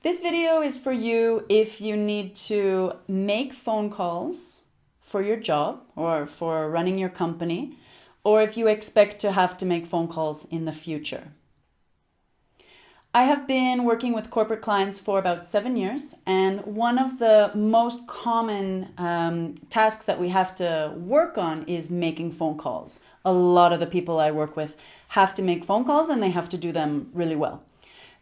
This video is for you if you need to make phone calls for your job or for running your company, or if you expect to have to make phone calls in the future. I have been working with corporate clients for about 7 years, and one of the most common tasks that we have to work on is making phone calls. A lot of the people I work with have to make phone calls and they have to do them really well.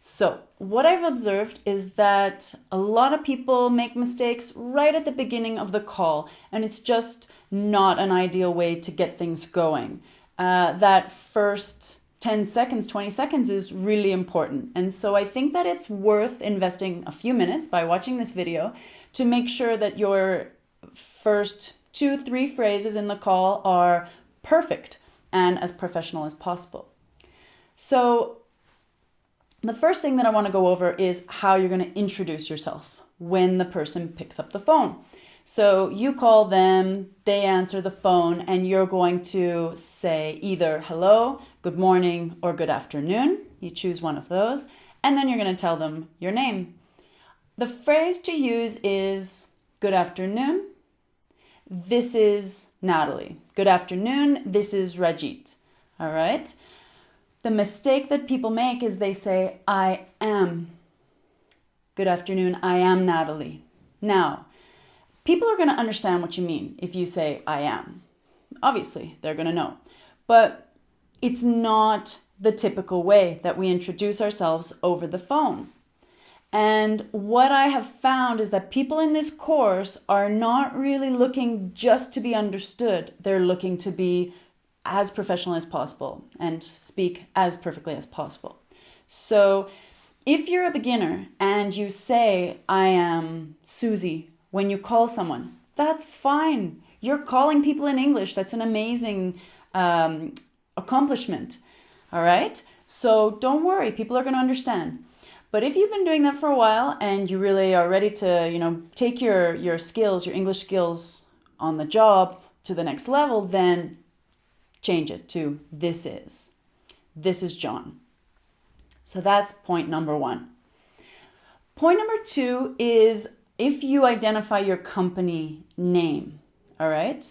So what I've observed is that a lot of people make mistakes right at the beginning of the call, and it's just not an ideal way to get things going. That first 10 seconds, 20 seconds is really important. And so I think that it's worth investing a few minutes by watching this video to make sure that your first 2-3 phrases in the call are perfect and as professional as possible. So the first thing that I want to go over is how you're going to introduce yourself when the person picks up the phone. So you call them, they answer the phone, and you're going to say either hello, good morning, or good afternoon. You choose one of those, and then you're going to tell them your name. The phrase to use is good afternoon. This is Natalie. Good afternoon. This is Rajit. All right. The mistake that people make is they say, I am. Good afternoon, I am Natalie. Now, people are going to understand what you mean if you say, I am. Obviously, they're going to know. But it's not the typical way that we introduce ourselves over the phone. And what I have found is that people in this course are not really looking just to be understood. They're looking to be as professional as possible and speak as perfectly as possible. So if you're a beginner and you say, I am Susie, when you call someone, that's fine. You're calling people in English. That's an amazing accomplishment. All right? So don't worry. People are going to understand. But if you've been doing that for a while and you really are ready to, take your skills, your English skills on the job to the next level, then change it to this is John. So that's point number 1. Point number 2 is if you identify your company name. All right.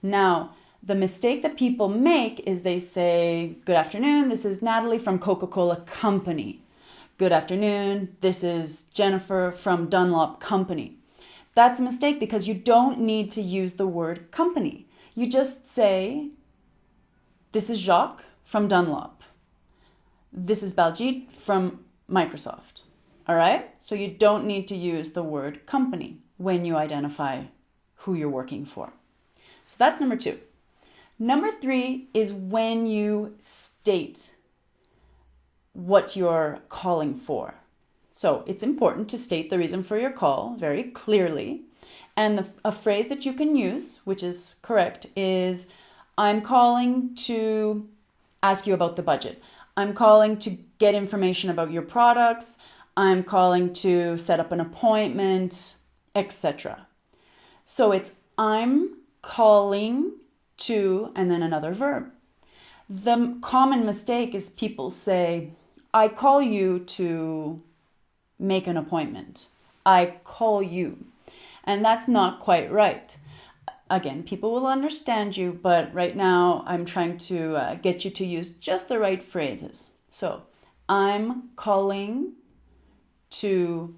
Now, the mistake that people make is they say, good afternoon, this is Natalie from Coca-Cola Company. Good afternoon, this is Jennifer from Dunlop Company. That's a mistake because you don't need to use the word company. You just say, this is Jacques from Dunlop. This is Baljit from Microsoft. All right? So you don't need to use the word company when you identify who you're working for. So that's number 2. Number 3 is when you state what you're calling for. So it's important to state the reason for your call very clearly. And a phrase that you can use, which is correct, is I'm calling to ask you about the budget. I'm calling to get information about your products. I'm calling to set up an appointment, etc. So it's I'm calling to, and then another verb. The common mistake is people say, I call you to make an appointment. I call you. And that's not quite right. Again, people will understand you, but right now I'm trying to get you to use just the right phrases. So, I'm calling to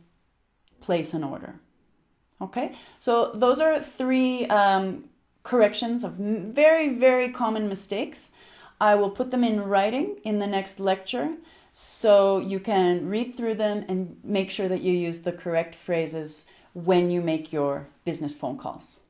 place an order. Okay? So those are 3 corrections of very, very common mistakes. I will put them in writing in the next lecture so you can read through them and make sure that you use the correct phrases when you make your business phone calls.